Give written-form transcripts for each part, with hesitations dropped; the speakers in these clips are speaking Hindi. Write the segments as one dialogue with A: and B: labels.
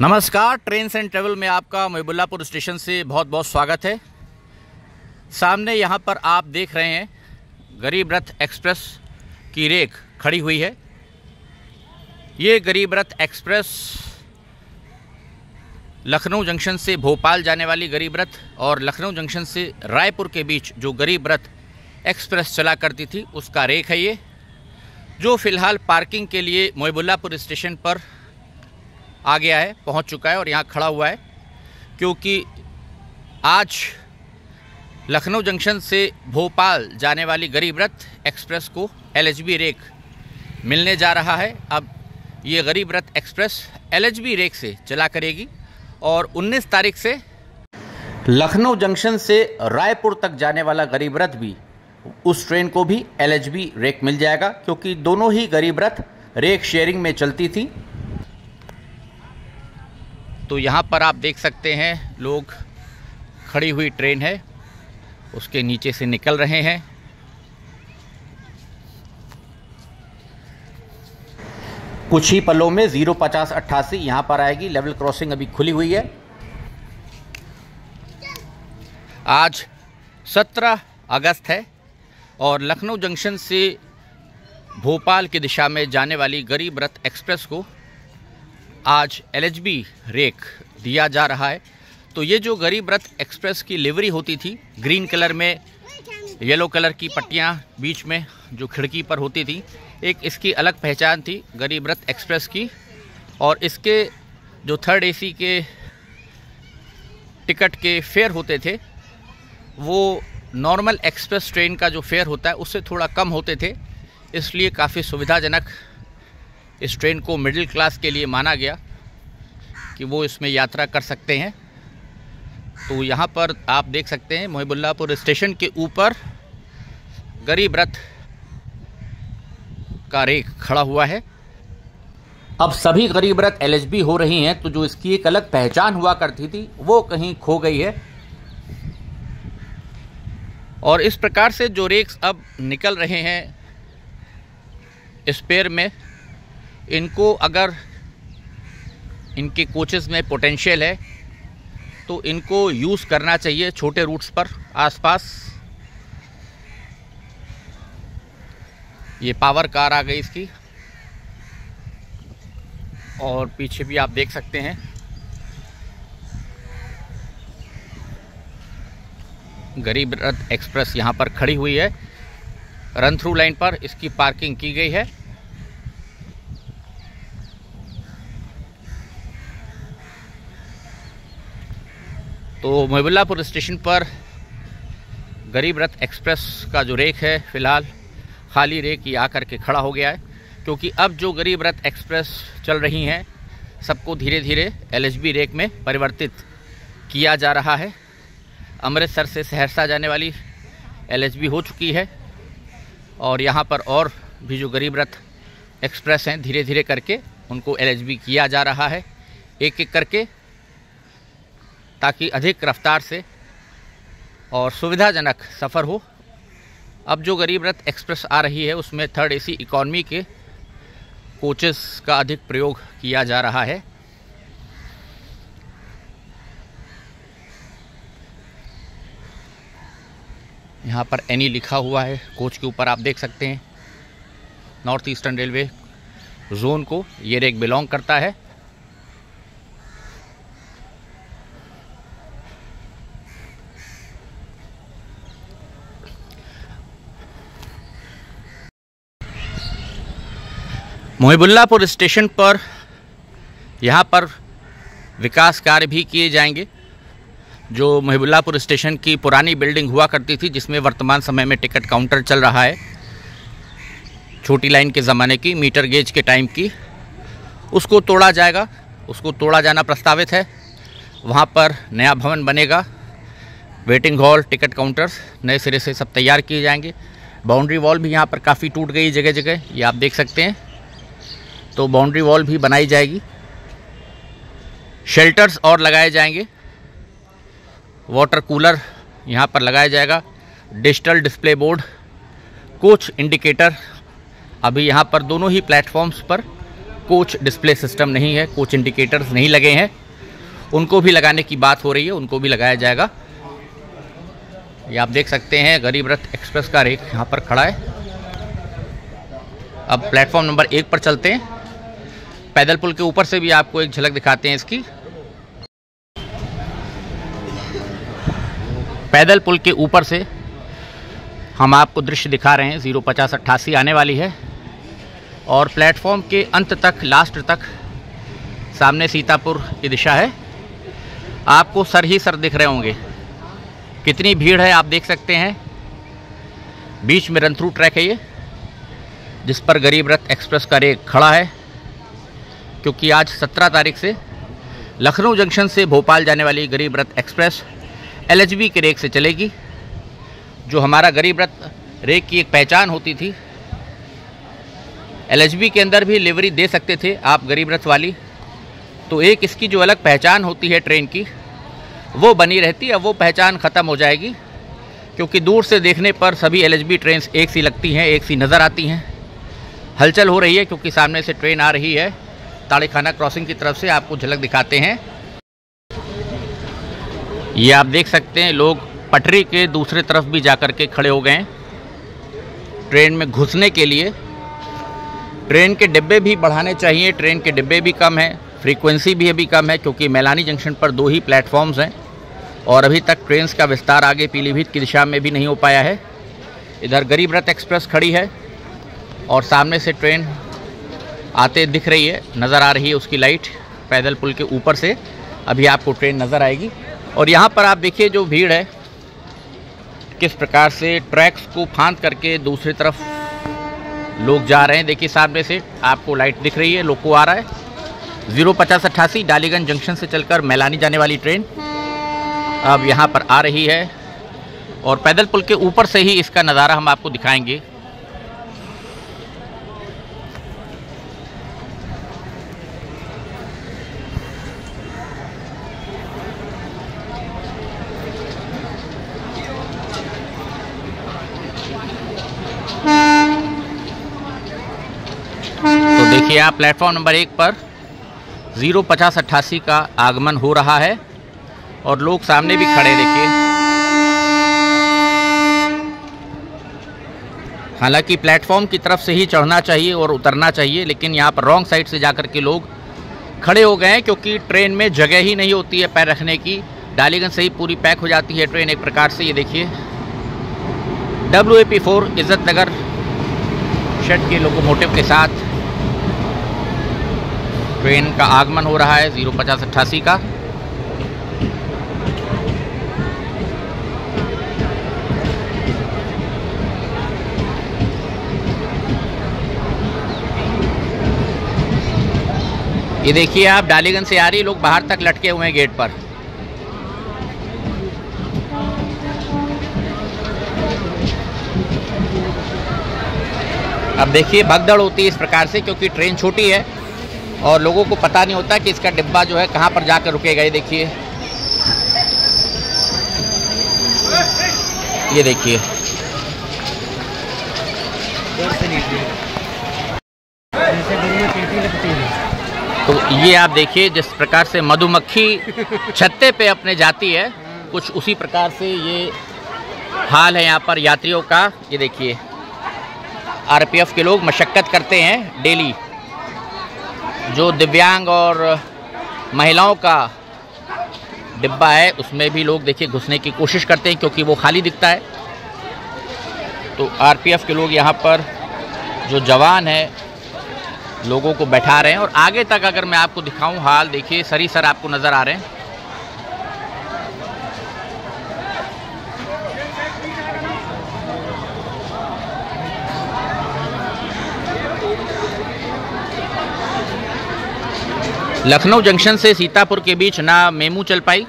A: नमस्कार, ट्रेन्स एंड ट्रेवल में आपका मोहिबुल्लापुर स्टेशन से बहुत बहुत स्वागत है। सामने यहाँ पर आप देख रहे हैं गरीब रथ एक्सप्रेस की रेक खड़ी हुई है। ये गरीब रथ एक्सप्रेस लखनऊ जंक्शन से भोपाल जाने वाली गरीब रथ और लखनऊ जंक्शन से रायपुर के बीच जो गरीब रथ एक्सप्रेस चला करती थी उसका रेक है ये, जो फ़िलहाल पार्किंग के लिए मोहिबुल्लापुर स्टेशन पर आ गया है, पहुंच चुका है और यहाँ खड़ा हुआ है, क्योंकि आज लखनऊ जंक्शन से भोपाल जाने वाली गरीब रथ एक्सप्रेस को एलएचबी रेक मिलने जा रहा है। अब ये गरीब रथ एक्सप्रेस एलएचबी रेक से चला करेगी और 19 तारीख से लखनऊ जंक्शन से रायपुर तक जाने वाला गरीब रथ भी, उस ट्रेन को भी एलएचबी रेक मिल जाएगा, क्योंकि दोनों ही गरीब रथ रेक शेयरिंग में चलती थी। तो यहाँ पर आप देख सकते हैं लोग, खड़ी हुई ट्रेन है उसके नीचे से निकल रहे हैं। कुछ ही पलों में 05088 यहाँ पर आएगी। लेवल क्रॉसिंग अभी खुली हुई है। आज 17 अगस्त है और लखनऊ जंक्शन से भोपाल की दिशा में जाने वाली गरीब रथ एक्सप्रेस को आज एलएचबी रेक दिया जा रहा है। तो ये जो गरीब रथ एक्सप्रेस की लिवरी होती थी, ग्रीन कलर में येलो कलर की पट्टियाँ बीच में जो खिड़की पर होती थी, एक इसकी अलग पहचान थी गरीब रथ एक्सप्रेस की। और इसके जो थर्ड एसी के टिकट के फेयर होते थे वो नॉर्मल एक्सप्रेस ट्रेन का जो फेयर होता है उससे थोड़ा कम होते थे, इसलिए काफ़ी सुविधाजनक इस ट्रेन को मिडिल क्लास के लिए माना गया कि वो इसमें यात्रा कर सकते हैं। तो यहाँ पर आप देख सकते हैं मोहिबुल्लापुर स्टेशन के ऊपर गरीब रथ का रेक खड़ा हुआ है। अब सभी गरीब रथ एलएचबी हो रही हैं, तो जो इसकी एक अलग पहचान हुआ करती थी वो कहीं खो गई है। और इस प्रकार से जो रेक्स अब निकल रहे हैं स्पेयर में, इनको अगर इनके कोचेस में पोटेंशियल है तो इनको यूज़ करना चाहिए छोटे रूट्स पर आसपास। ये पावर कार आ गई इसकी, और पीछे भी आप देख सकते हैं गरीब रथ एक्सप्रेस यहाँ पर खड़ी हुई है। रन थ्रू लाइन पर इसकी पार्किंग की गई है। तो मोहिबुल्लापुर स्टेशन पर गरीब रथ एक्सप्रेस का जो रेक है, फ़िलहाल खाली रेक ये आकर के खड़ा हो गया है, क्योंकि अब जो गरीब रथ एक्सप्रेस चल रही हैं सबको धीरे धीरे एलएचबी रेक में परिवर्तित किया जा रहा है। अमृतसर से सहरसा जाने वाली एलएचबी हो चुकी है और यहाँ पर और भी जो गरीब रथ एक्सप्रेस हैं धीरे धीरे करके उनको एलएचबी किया जा रहा है, एक एक करके, ताकि अधिक रफ्तार से और सुविधाजनक सफ़र हो। अब जो गरीब रथ एक्सप्रेस आ रही है उसमें थर्ड एसी इकॉनमी के कोचेस का अधिक प्रयोग किया जा रहा है। यहाँ पर एनी लिखा हुआ है कोच के ऊपर, आप देख सकते हैं। नॉर्थ ईस्टर्न रेलवे जोन को ये रेक बिलोंग करता है। मोहिबुल्लापुर स्टेशन पर यहाँ पर विकास कार्य भी किए जाएंगे। जो मोहिबुल्लापुर स्टेशन की पुरानी बिल्डिंग हुआ करती थी, जिसमें वर्तमान समय में टिकट काउंटर चल रहा है, छोटी लाइन के ज़माने की, मीटर गेज के टाइम की, उसको तोड़ा जाएगा। उसको तोड़ा जाना प्रस्तावित है। वहाँ पर नया भवन बनेगा, वेटिंग हॉल, टिकट काउंटर्स नए सिरे से सब तैयार किए जाएंगे। बाउंड्री वॉल भी यहाँ पर काफ़ी टूट गई जगह जगह, ये आप देख सकते हैं। तो बाउंड्री वॉल भी बनाई जाएगी, शेल्टर्स और लगाए जाएंगे, वाटर कूलर यहाँ पर लगाया जाएगा, digital display board, coach indicator अभी यहाँ पर दोनों ही प्लेटफॉर्म्स पर कोच डिस्प्ले सिस्टम नहीं है, कोच इंडिकेटर्स नहीं लगे हैं, उनको भी लगाने की बात हो रही है, उनको भी लगाया जाएगा। ये आप देख सकते हैं गरीब रथ एक्सप्रेस का रेक यहाँ पर खड़ा है। अब प्लेटफॉर्म नंबर 1 पर चलते हैं। पैदल पुल के ऊपर से भी आपको एक झलक दिखाते हैं इसकी। पैदल पुल के ऊपर से हम आपको दृश्य दिखा रहे हैं। 05088 आने वाली है और प्लेटफॉर्म के अंत तक, लास्ट तक सामने सीतापुर की दिशा है। आपको सर ही सर दिख रहे होंगे, कितनी भीड़ है आप देख सकते हैं। बीच में रन थ्रू ट्रैक है ये, जिस पर गरीब रथ एक्सप्रेस का रेक खड़ा है, क्योंकि आज 17 तारीख से लखनऊ जंक्शन से भोपाल जाने वाली गरीब रथ एक्सप्रेस LHB के रेक से चलेगी। जो हमारा गरीब रथ रेक की एक पहचान होती थी, LHB के अंदर भी लिवरी दे सकते थे आप गरीब रथ वाली, तो एक इसकी जो अलग पहचान होती है ट्रेन की, वो बनी रहती है। वो पहचान ख़त्म हो जाएगी, क्योंकि दूर से देखने पर सभी LHB ट्रेन एक सी लगती हैं, एक सी नज़र आती हैं। हलचल हो रही है क्योंकि सामने से ट्रेन आ रही है। ताड़ेखाना क्रॉसिंग की तरफ से आपको झलक दिखाते हैं। ये आप देख सकते हैं लोग पटरी के दूसरे तरफ भी जाकर के खड़े हो गए हैं ट्रेन में घुसने के लिए। ट्रेन के डिब्बे भी बढ़ाने चाहिए, ट्रेन के डिब्बे भी कम हैं, फ्रीक्वेंसी भी अभी कम है, क्योंकि मैलानी जंक्शन पर 2 ही प्लेटफॉर्म्स हैं और अभी तक ट्रेन का विस्तार आगे पीलीभीत की दिशा में भी नहीं हो पाया है। इधर गरीब रथ एक्सप्रेस खड़ी है और सामने से ट्रेन आते दिख रही है, नज़र आ रही है उसकी लाइट। पैदल पुल के ऊपर से अभी आपको ट्रेन नज़र आएगी। और यहाँ पर आप देखिए जो भीड़ है, किस प्रकार से ट्रैक्स को फांद करके दूसरी तरफ लोग जा रहे हैं। देखिए सामने से आपको लाइट दिख रही है, लोको आ रहा है। 05088 डालीगंज जंक्शन से चलकर मैलानी जाने वाली ट्रेन अब यहाँ पर आ रही है और पैदल पुल के ऊपर से ही इसका नज़ारा हम आपको दिखाएंगे। तो देखिए आप प्लेटफॉर्म नंबर 1 पर 05088 का आगमन हो रहा है और लोग सामने भी खड़े देखिए। हालांकि प्लेटफॉर्म की तरफ से ही चढ़ना चाहिए और उतरना चाहिए, लेकिन यहाँ पर रॉन्ग साइड से जाकर के लोग खड़े हो गए हैं, क्योंकि ट्रेन में जगह ही नहीं होती है पैर रखने की। डालीगंज से ही पूरी पैक हो जाती है ट्रेन एक प्रकार से। ये देखिए WAP4 इज्जत नगर शेड के लोकोमोटिव के साथ ट्रेन का आगमन हो रहा है 05088 का। ये देखिए आप डालीगंज से आ रही, लोग बाहर तक लटके हुए हैं गेट पर। अब देखिए भगदड़ होती है इस प्रकार से, क्योंकि ट्रेन छोटी है और लोगों को पता नहीं होता कि इसका डिब्बा जो है कहाँ पर जाकर रुकेगा। ये देखिए, ये देखिए तो ये आप देखिए जिस प्रकार से मधुमक्खी छत्ते पे अपने जाती है, कुछ उसी प्रकार से ये हाल है यहाँ पर यात्रियों का। ये देखिए RPF के लोग मशक्कत करते हैं डेली। जो दिव्यांग और महिलाओं का डिब्बा है उसमें भी लोग देखिए घुसने की कोशिश करते हैं, क्योंकि वो खाली दिखता है। तो RPF के लोग यहाँ पर जो जवान है लोगों को बैठा रहे हैं। और आगे तक अगर मैं आपको दिखाऊं हाल, देखिए सरी सर आपको नज़र आ रहे हैं। लखनऊ जंक्शन से सीतापुर के बीच ना मेमू चल पाई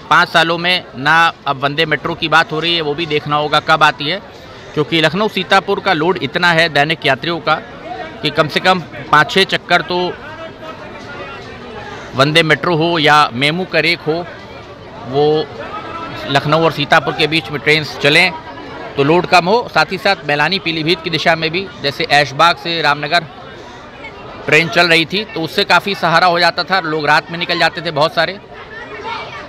A: 5 सालों में, ना अब वंदे मेट्रो की बात हो रही है, वो भी देखना होगा कब आती है, क्योंकि लखनऊ सीतापुर का लोड इतना है दैनिक यात्रियों का कि कम से कम 5-6 चक्कर तो वंदे मेट्रो हो या मेमू का रेक हो, वो लखनऊ और सीतापुर के बीच में ट्रेन चलें तो लोड कम हो। साथ ही साथ मैलानी पीलीभीत की दिशा में भी, जैसे ऐशबाग से रामनगर ट्रेन चल रही थी तो उससे काफ़ी सहारा हो जाता था, लोग रात में निकल जाते थे बहुत सारे।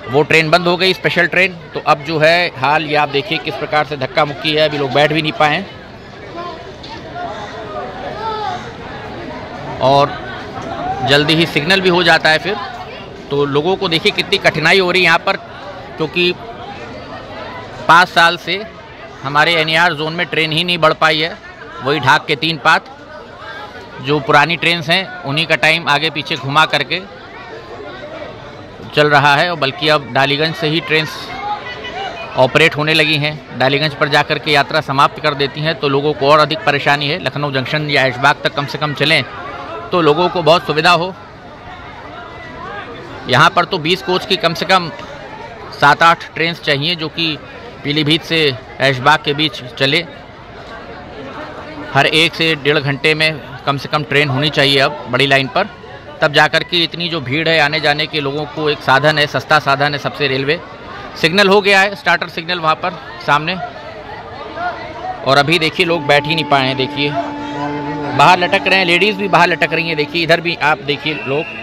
A: वो ट्रेन बंद हो गई, स्पेशल ट्रेन। तो अब जो है हाल ये आप देखिए किस प्रकार से धक्का मुक्की है, अभी लोग बैठ भी नहीं पाए हैं। और जल्दी ही सिग्नल भी हो जाता है फिर, तो लोगों को देखिए कितनी कठिनाई हो रही है यहाँ पर, क्योंकि 5 साल से हमारे NER जोन में ट्रेन ही नहीं बढ़ पाई है। वही ढाक के 3 पात जो पुरानी ट्रेन्स हैं उन्हीं का टाइम आगे पीछे घुमा करके चल रहा है। और बल्कि अब डालीगंज से ही ट्रेन्स ऑपरेट होने लगी हैं, डालीगंज पर जाकर के यात्रा समाप्त कर देती हैं, तो लोगों को और अधिक परेशानी है। लखनऊ जंक्शन या ऐशबाग तक कम से कम चलें तो लोगों को बहुत सुविधा हो। यहाँ पर तो 20 कोच की कम से कम 7-8 ट्रेन्स चाहिए जो कि पीलीभीत से ऐशबाग के बीच चले। हर 1 से 1.5 घंटे में कम से कम ट्रेन होनी चाहिए अब बड़ी लाइन पर, तब जाकर के इतनी जो भीड़ है आने जाने के लोगों को एक साधन है, सस्ता साधन है सबसे रेलवे। सिग्नल हो गया है, स्टार्टर सिग्नल वहाँ पर सामने, और अभी देखिए लोग बैठ ही नहीं पाए हैं। देखिए बाहर लटक रहे हैं, लेडीज़ भी बाहर लटक रही हैं। देखिए इधर भी आप देखिए लोग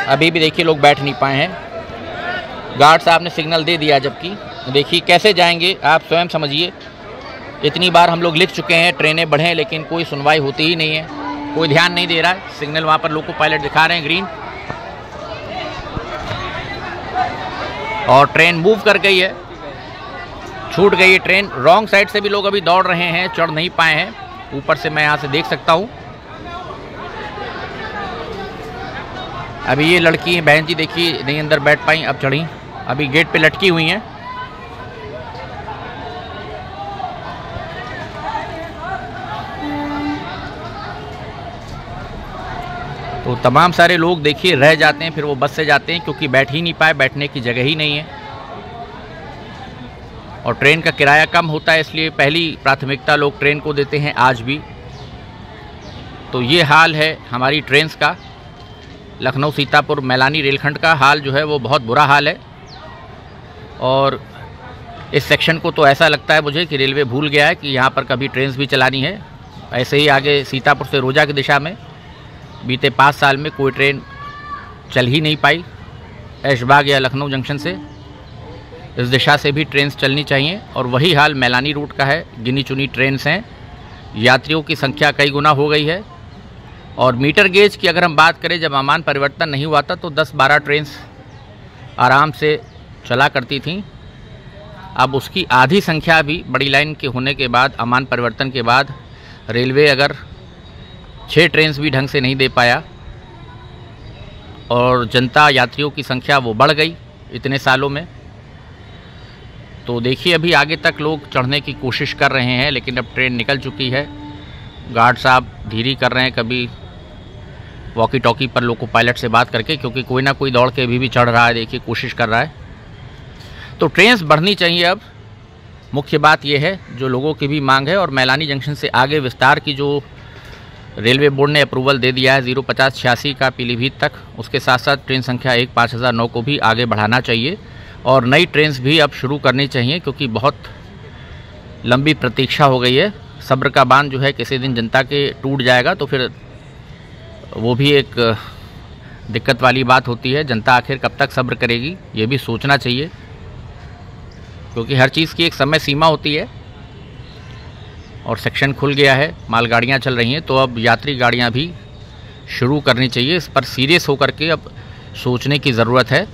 A: अभी भी देखिए लोग बैठ नहीं पाए हैं। गार्ड साहब ने सिग्नल दे दिया, जबकि देखिए कैसे जाएंगे आप स्वयं समझिए। इतनी बार हम लोग लिख चुके हैं ट्रेनें बढ़ें, लेकिन कोई सुनवाई होती ही नहीं है, कोई ध्यान नहीं दे रहा है। सिग्नल वहाँ पर लोको पायलट दिखा रहे हैं ग्रीन, और ट्रेन मूव कर गई है, छूट गई है ट्रेन। रॉन्ग साइड से भी लोग अभी दौड़ रहे हैं, चढ़ नहीं पाए हैं। ऊपर से मैं यहाँ से देख सकता हूँ। अभी ये लड़की बहन जी देखिए नहीं अंदर बैठ पाई, अब चढ़ी, अभी गेट पे लटकी हुई हैं। तो तमाम सारे लोग देखिए रह जाते हैं, फिर वो बस से जाते हैं क्योंकि बैठ ही नहीं पाए, बैठने की जगह ही नहीं है। और ट्रेन का किराया कम होता है, इसलिए पहली प्राथमिकता लोग ट्रेन को देते हैं आज भी। तो ये हाल है हमारी ट्रेन्स का। लखनऊ सीतापुर मैलानी रेलखंड का हाल जो है वो बहुत बुरा हाल है। और इस सेक्शन को तो ऐसा लगता है मुझे कि रेलवे भूल गया है कि यहाँ पर कभी ट्रेन्स भी चलानी है। ऐसे ही आगे सीतापुर से रोजा की दिशा में बीते 5 साल में कोई ट्रेन चल ही नहीं पाई। ऐशबाग या लखनऊ जंक्शन से इस दिशा से भी ट्रेन्स चलनी चाहिए, और वही हाल मैलानी रूट का है। गिनी चुनी ट्रेन्स हैं, यात्रियों की संख्या कई गुना हो गई है। और मीटर गेज की अगर हम बात करें, जब अमान परिवर्तन नहीं हुआ था तो 10-12 ट्रेन्स आराम से चला करती थीं। अब उसकी आधी संख्या भी बड़ी लाइन के होने के बाद, अमान परिवर्तन के बाद रेलवे अगर 6 ट्रेन्स भी ढंग से नहीं दे पाया, और जनता यात्रियों की संख्या वो बढ़ गई इतने सालों में। तो देखिए अभी आगे तक लोग चढ़ने की कोशिश कर रहे हैं, लेकिन अब ट्रेन निकल चुकी है। गार्ड साहब धीरे कर रहे हैं, कभी वॉकी टॉकी पर लोको पायलट से बात करके, क्योंकि कोई ना कोई दौड़ के अभी भी चढ़ रहा है, देखिए कोशिश कर रहा है। तो ट्रेन्स बढ़नी चाहिए अब, मुख्य बात यह है जो लोगों की भी मांग है। और मैलानी जंक्शन से आगे विस्तार की जो रेलवे बोर्ड ने अप्रूवल दे दिया है 05086 का पीलीभीत तक, उसके साथ साथ ट्रेन संख्या 15009 को भी आगे बढ़ाना चाहिए। और नई ट्रेन्स भी अब शुरू करनी चाहिए, क्योंकि बहुत लंबी प्रतीक्षा हो गई है। सब्र का बांध जो है किसी दिन जनता के टूट जाएगा, तो फिर वो भी एक दिक्कत वाली बात होती है। जनता आखिर कब तक सब्र करेगी, ये भी सोचना चाहिए, क्योंकि हर चीज़ की एक समय सीमा होती है। और सेक्शन खुल गया है, मालगाड़ियाँ चल रही हैं, तो अब यात्री गाड़ियाँ भी शुरू करनी चाहिए। इस पर सीरियस होकर के अब सोचने की ज़रूरत है।